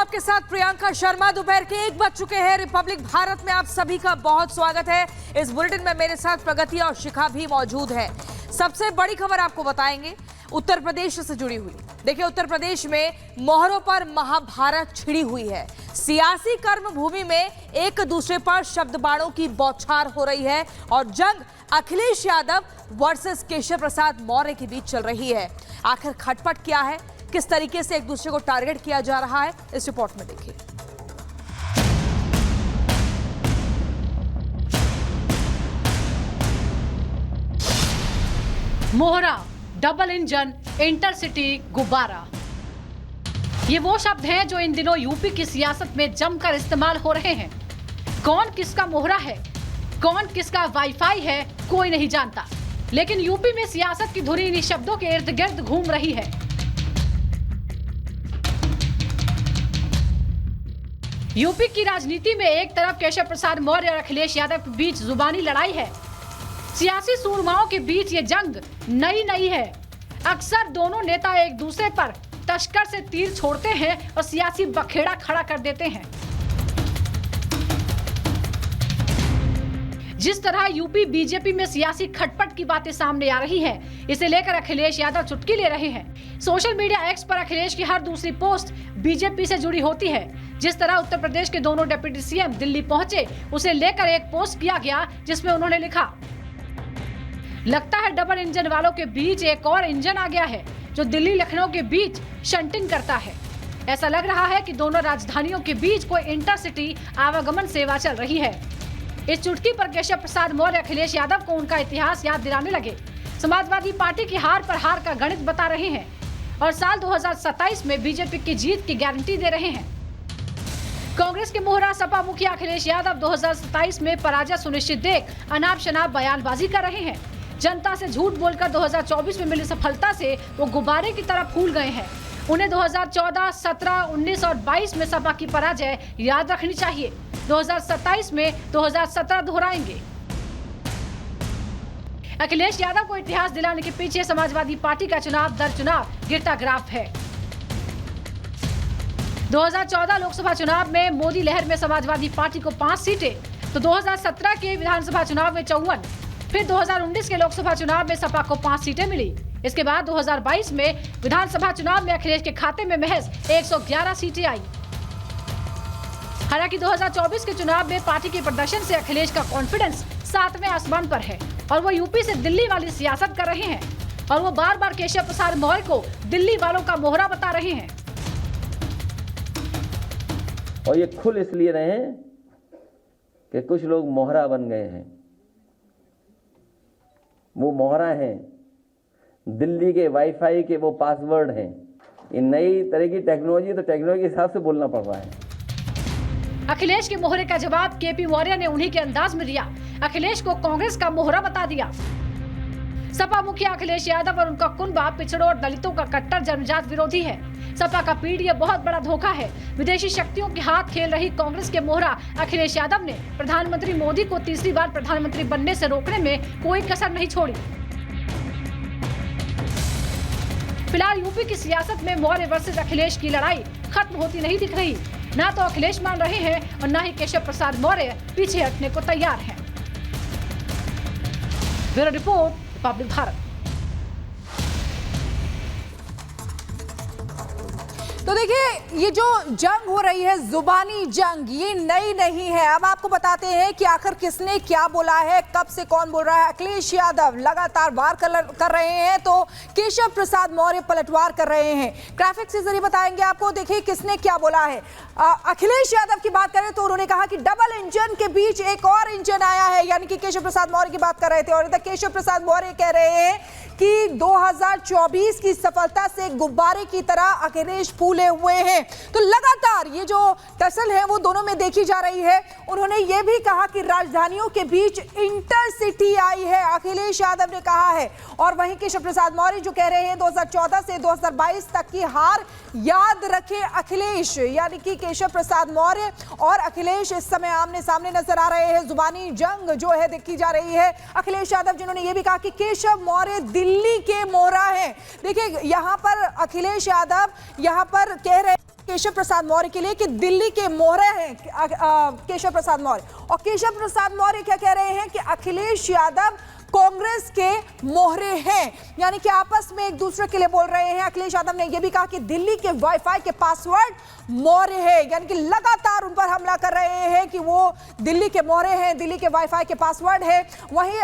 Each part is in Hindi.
आपके साथ प्रियंका शर्मा। दोपहर के 1 बज चुके हैं। रिपब्लिक भारत में आप सभी का बहुत स्वागत है। इस बुलेटिन में मेरे साथ प्रगति और शिखा भी मौजूद है। सबसे बड़ी खबर आपको बताएंगे उत्तर प्रदेश से जुड़ी हुई। देखिए, उत्तर प्रदेश में मोहरों पर महाभारत छिड़ी हुई है। सियासी कर्म भूमि में एक दूसरे पर शब्द बाणों की बौछार हो रही है और जंग अखिलेश यादव वर्सेस केशव प्रसाद मौर्य के बीच चल रही है। आखिर खटपट क्या है, किस तरीके से एक दूसरे को टारगेट किया जा रहा है, इस रिपोर्ट में देखिए। मोहरा, डबल इंजन, इंटरसिटी, गुब्बारा, ये वो शब्द हैं जो इन दिनों यूपी की सियासत में जमकर इस्तेमाल हो रहे हैं। कौन किसका मोहरा है, कौन किसका वाईफाई है, कोई नहीं जानता, लेकिन यूपी में सियासत की धुरी इन्हीं शब्दों के इर्द गिर्द घूम रही है। यूपी की राजनीति में एक तरफ केशव प्रसाद मौर्य और अखिलेश यादव के बीच जुबानी लड़ाई है। सियासी सूरमाओं के बीच ये जंग नई नहीं है। अक्सर दोनों नेता एक दूसरे पर तश्कर से तीर छोड़ते हैं और सियासी बखेड़ा खड़ा कर देते हैं। जिस तरह यूपी बीजेपी में सियासी खटपट की बातें सामने आ रही है, इसे लेकर अखिलेश यादव चुटकी ले रहे हैं। सोशल मीडिया एक्स पर अखिलेश की हर दूसरी पोस्ट बीजेपी से जुड़ी होती है। जिस तरह उत्तर प्रदेश के दोनों डिप्टी सीएम दिल्ली पहुंचे, उसे लेकर एक पोस्ट किया गया जिसमें उन्होंने लिखा, लगता है डबल इंजन वालों के बीच एक और इंजन आ गया है जो दिल्ली लखनऊ के बीच शंटिंग करता है। ऐसा लग रहा है कि दोनों राजधानियों के बीच कोई इंटरसिटी आवागमन सेवा चल रही है। इस चुटकी पर केशव प्रसाद मौर्य अखिलेश यादव को उनका इतिहास याद दिलाने लगे। समाजवादी पार्टी की हार पर हार का गणित बता रहे हैं और साल 2027 में बीजेपी की जीत की गारंटी दे रहे हैं। कांग्रेस के मोहरा सपा मुखिया अखिलेश यादव 2027 में पराजय सुनिश्चित देख अनाप शनाप बयानबाजी कर रहे हैं। जनता से झूठ बोलकर 2024 में मिली सफलता से वो गुब्बारे की तरह फूल गए हैं। उन्हें 2014, 17, 19 और 22 में सपा की पराजय याद रखनी चाहिए। 2027 में 2017 दोहराएंगे। अखिलेश यादव को इतिहास दिलाने के पीछे समाजवादी पार्टी का चुनाव दर चुनाव गिरता ग्राफ है। 2014 लोकसभा चुनाव में मोदी लहर में समाजवादी पार्टी को 5 सीटें, तो 2017 के विधानसभा चुनाव में 54, फिर 2019 के लोकसभा चुनाव में सपा को 5 सीटें मिली। इसके बाद 2022 में विधानसभा चुनाव में अखिलेश के खाते में महज 111 सीटें आई। हालांकि 2024 के चुनाव में पार्टी के प्रदर्शन से अखिलेश का कॉन्फिडेंस 7वें आसमान पर है और वो यूपी से दिल्ली वाली सियासत कर रहे हैं और वो बार बार केशव प्रसाद मौर्य को दिल्ली वालों का मोहरा बता रहे हैं। और ये खुल इसलिए रहे हैं कि कुछ लोग मोहरा बन गए हैं। वो मोहरा हैं, दिल्ली के वाईफाई के वो पासवर्ड हैं। ये नई तरह की टेक्नोलॉजी, तो टेक्नोलॉजी के हिसाब से बोलना पड़ रहा है। अखिलेश के मोहरे का जवाब केपी मौर्य ने उन्हीं के अंदाज में दिया। अखिलेश को कांग्रेस का मोहरा बता दिया। सपा मुखिया अखिलेश यादव और उनका कुनबा पिछड़ों और दलितों का कट्टर जन्मजात विरोधी है। सपा का पीढ़ी बहुत बड़ा धोखा है। विदेशी शक्तियों के हाथ खेल रही कांग्रेस के मोहरा अखिलेश यादव ने प्रधानमंत्री मोदी को तीसरी बार प्रधानमंत्री बनने से रोकने में कोई कसर नहीं छोड़ी। फिलहाल यूपी की सियासत में मौर्य वर्सेस अखिलेश की लड़ाई खत्म होती नहीं दिख रही। ना तो अखिलेश मान रहे हैं और ना ही केशव प्रसाद मौर्य पीछे हटने को तैयार हैं। Bureau report, Republic Bharat. तो देखिए, ये जो जंग हो रही है, जुबानी जंग, ये नई नहीं है। अब आपको बताते हैं कि आखिर किसने क्या बोला है, कब से कौन बोल रहा है। अखिलेश यादव लगातार वार कर रहे हैं तो केशव प्रसाद मौर्य पलटवार कर रहे हैं। ग्राफिक्स के जरिए बताएंगे आपको। देखिए किसने क्या बोला है। अखिलेश यादव की बात करें तो उन्होंने कहा कि डबल इंजन के बीच एक और इंजन आया है, यानी कि केशव प्रसाद मौर्य की बात कर रहे थे। और इधर केशव प्रसाद मौर्य कह रहे हैं कि 2024 की सफलता से गुब्बारे की तरह अखिलेश फूले हुए हैं। तो लगातार ये जो टसल है वो दोनों में देखी जा रही है। उन्होंने ये भी कहा कि राजधानियों के बीच इंटरसिटी आई है, अखिलेश यादव ने कहा है। और वहीं केशव प्रसाद मौर्य जो कह रहे हैं 2014 से 2022 तक की हार याद रखे अखिलेश, यानी कि केशव प्रसाद मौर्य और अखिलेश इस समय आमने सामने नजर आ रहे हैं। जुबानी जंग जो है देखी जा रही है। अखिलेश यादव जिन्होंने ये भी कहा कि केशव मौर्य दिल्ली के मोहरा हैं। देखिए यहाँ पर अखिलेश यादव यहाँ पर कह रहे केशव प्रसाद मौर्य के लिए कि दिल्ली के मोहरे हैं केशव प्रसाद मौर्य, और केशव प्रसाद मौर्य क्या कह रहे हैं कि अखिलेश यादव कांग्रेस के मोहरे हैं, यानी कि आपस में एक दूसरे के लिए बोल रहे हैं। अखिलेश यादव ने यह भी कहा कि दिल्ली के वाईफाई के पासवर्ड मौर्य है, यानी कि लगातार उन पर हमला कर रहे हैं कि वो दिल्ली के मोहरे हैं, दिल्ली के वाईफाई के पासवर्ड है। वहीं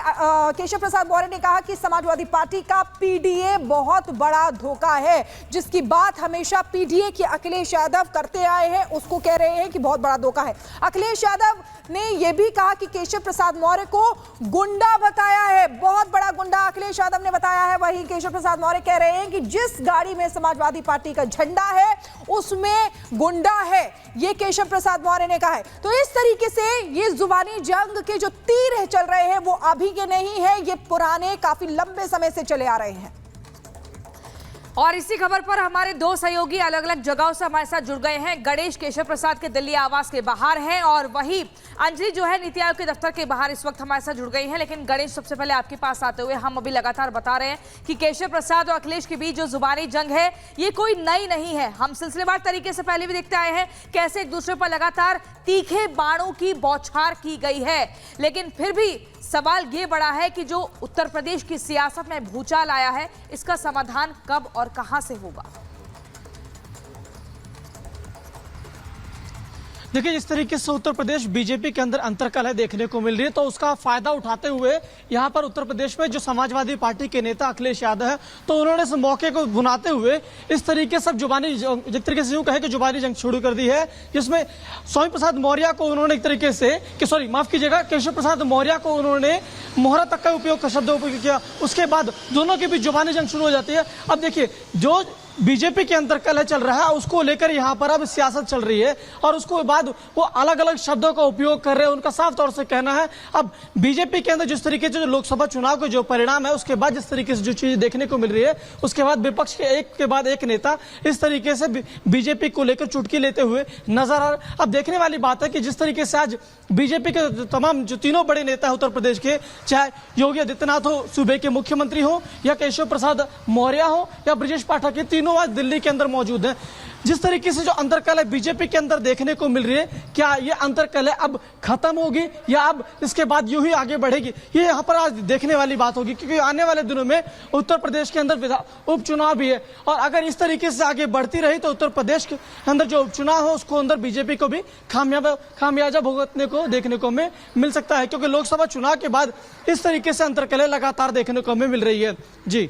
केशव प्रसाद मौर्य ने कहा कि समाजवादी पार्टी का पीडीए बहुत बड़ा धोखा है, जिसकी बात हमेशा पीडीए के अखिलेश यादव करते आए हैं, उसको कह रहे हैं कि बहुत बड़ा धोखा है। अखिलेश यादव ने यह भी कहा कि केशव प्रसाद मौर्य को गुंडा बताया है, बहुत बड़ा गुंडा अखिलेश यादव ने बताया है। वहीं केशव प्रसाद मौर्य कह रहे हैं कि जिस गाड़ी में समाजवादी पार्टी का झंडा है उसमें गुंडा है, ये केशव प्रसाद मौर्य ने कहा है। तो इस तरीके से ये जुबानी जंग के जो तीर चल रहे हैं वो अभी के नहीं है, ये पुराने काफी लंबे समय से चले आ रहे हैं। और इसी खबर पर हमारे दो सहयोगी अलग अलग जगहों से हमारे साथ जुड़ गए हैं। गणेश केशव प्रसाद के दिल्ली आवास के बाहर हैं और वही अंजलि जो है नीति आयोग के दफ्तर के बाहर इस वक्त हमारे साथ जुड़ गई हैं। लेकिन गणेश, सबसे पहले आपके पास आते हुए हम अभी लगातार बता रहे हैं कि केशव प्रसाद और अखिलेश के बीच जो जुबानी जंग है ये कोई नई नहीं है। हम सिलसिलेवार तरीके से पहले भी देखते आए हैं कैसे एक दूसरे पर लगातार तीखे बाणों की बौछार की गई है। लेकिन फिर भी सवाल ये बड़ा है कि जो उत्तर प्रदेश की सियासत में भूचाल आया है, इसका समाधान कब और कहां से होगा? देखिए, जिस तरीके से उत्तर प्रदेश बीजेपी के अंदर अंतर्कलह देखने को मिल रही है, तो उसका फायदा उठाते हुए यहाँ पर उत्तर प्रदेश में जो समाजवादी पार्टी के नेता अखिलेश यादव है, तो उन्होंने इस मौके को भुनाते हुए इस तरीके से जुबानी, जिस तरीके से यूं कहे कि जुबानी जंग शुरू कर दी है, जिसमें स्वामी प्रसाद मौर्य को उन्होंने एक तरीके से माफ कीजिएगा, केशव प्रसाद मौर्य को उन्होंने मोहरा तक का उपयोग, शब्द उपयोग किया। उसके बाद दोनों के बीच जुबानी जंग शुरू हो जाती है। अब देखिए, जो बीजेपी के अंदर कलह चल रहा है उसको लेकर यहाँ पर अब सियासत चल रही है और उसके बाद वो अलग अलग शब्दों का उपयोग कर रहे हैं। उनका साफ तौर से कहना है, अब बीजेपी के अंदर जिस तरीके से जो लोकसभा चुनाव के जो परिणाम है उसके बाद जिस तरीके से जो चीज देखने को मिल रही है, उसके बाद विपक्ष के एक के बाद एक नेता इस तरीके से बीजेपी को लेकर चुटकी लेते हुए नजर आ रहे। अब देखने वाली बात है कि जिस तरीके से आज बीजेपी के तमाम जो तीनों बड़े नेता है उत्तर प्रदेश के, चाहे योगी आदित्यनाथ हो, सूबे के मुख्यमंत्री हो, या केशव प्रसाद मौर्य हो, या ब्रजेश पाठक, ये तीनों आज दिल्ली के अंदर मौजूद हैं। जिस तरीके से जो अंतर्कलह बीजेपी के अंदर देखने को मिल रही है, क्या ये अंतर्कलह अब खत्म होगी या अब इसके बाद यूं ही आगे बढ़ेगी, ये यहाँ पर आज देखने वाली बात होगी। क्योंकि आने वाले दिनों में उत्तर प्रदेश के अंदर उपचुनाव भी है और अगर इस तरीके से आगे बढ़ती रही तो उत्तर प्रदेश के अंदर जो उपचुनाव हो उसको अंदर बीजेपी को भी खामियाजा भुगतने को देखने को मिल सकता है। क्योंकि लोकसभा चुनाव के बाद इस तरीके से अंतर्कलह लगातार देखने को मिल रही है। जी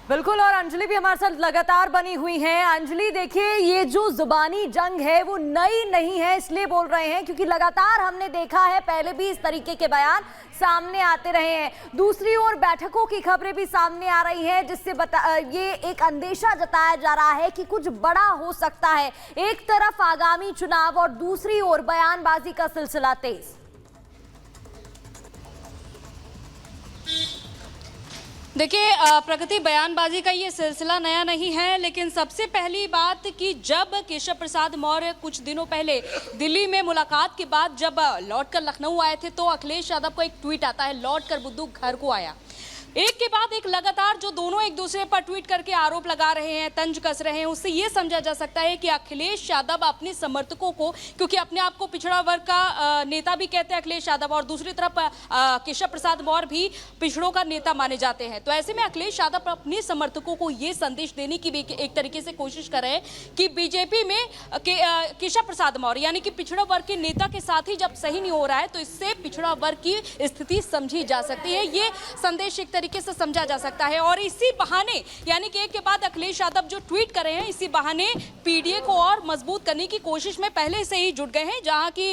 बिल्कुल, और अंजलि भी हमारे साथ लगातार बनी हुई हैं। अंजलि, देखिए, ये जो जुबानी जंग है वो नई नहीं है, इसलिए बोल रहे हैं क्योंकि लगातार हमने देखा है, पहले भी इस तरीके के बयान सामने आते रहे हैं। दूसरी ओर बैठकों की खबरें भी सामने आ रही हैं, जिससे ये एक अंदेशा जताया जा रहा है कि कुछ बड़ा हो सकता है। एक तरफ आगामी चुनाव और दूसरी ओर बयानबाजी का सिलसिला तेज। देखिए, प्रगति, बयानबाजी का ये सिलसिला नया नहीं है, लेकिन सबसे पहली बात कि जब केशव प्रसाद मौर्य कुछ दिनों पहले दिल्ली में मुलाकात के बाद जब लौटकर लखनऊ आए थे तो अखिलेश यादव को एक ट्वीट आता है, लौटकर बुद्धू घर को आया। एक के बाद एक लगातार जो दोनों एक दूसरे पर ट्वीट करके आरोप लगा रहे हैं, तंज कस रहे हैं, उससे ये समझा जा सकता है कि अखिलेश यादव अपने समर्थकों को, क्योंकि अपने आप को पिछड़ा वर्ग का नेता भी कहते हैं अखिलेश यादव, और दूसरी तरफ केशव प्रसाद मौर्य भी पिछड़ों का नेता माने जाते हैं, तो ऐसे में अखिलेश यादव अपने समर्थकों को ये संदेश देने की भी एक तरीके से कोशिश कर रहे हैं कि बीजेपी में केशव प्रसाद मौर्य यानी कि पिछड़ा वर्ग के नेता के साथ ही जब सही नहीं हो रहा है तो इससे पिछड़ा वर्ग की स्थिति समझी जा सकती है। ये संदेश एक तरीके से समझा जा सकता है और इसी बहाने, यानी कि एक के बाद अखिलेश यादव जो ट्वीट कर रहे हैं, इसी बहाने पीडीए को और मजबूत करने की कोशिश में पहले से ही जुट गए हैं, जहां की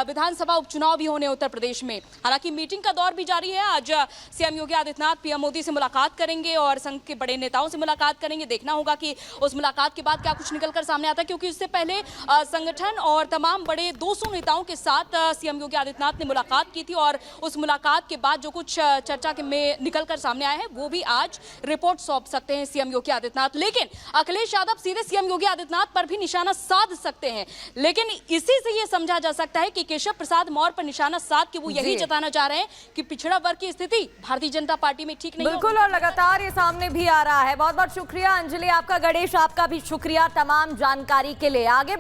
विधानसभा उपचुनाव भी होने उत्तर प्रदेश में। हालांकि मीटिंग का दौर भी जारी है। आज सीएम योगी आदित्यनाथ पीएम मोदी से मुलाकात करेंगे और संघ के बड़े नेताओं से मुलाकात करेंगे। देखना होगा कि उस मुलाकात के बाद क्या कुछ निकलकर सामने आता है, क्योंकि उससे पहले संगठन और तमाम बड़े 200 नेताओं के साथ सीएम योगी आदित्यनाथ ने मुलाकात की थी और उस मुलाकात के बाद जो कुछ चर्चा के निकलकर सामने आए हैं, वो भी आज रिपोर्ट सौंप सकते हैं सीएम योगी आदित्यनाथ। लेकिन अखिलेश यादव सीधे सीएम योगी आदित्यनाथ पर भी निशाना साध सकते हैं, लेकिन इसी से ये समझा जा सकता है कि केशव प्रसाद मौर्य पर निशाना साध के वो यही जताना चाह रहे हैं कि पिछड़ा वर्ग की स्थिति भारतीय जनता पार्टी में ठीक नहीं है। बिल्कुल, और लगातार ये सामने भी आ रहा है। बहुत बहुत शुक्रिया अंजलि आपका, गणेश आपका भी शुक्रिया तमाम जानकारी के लिए। आगे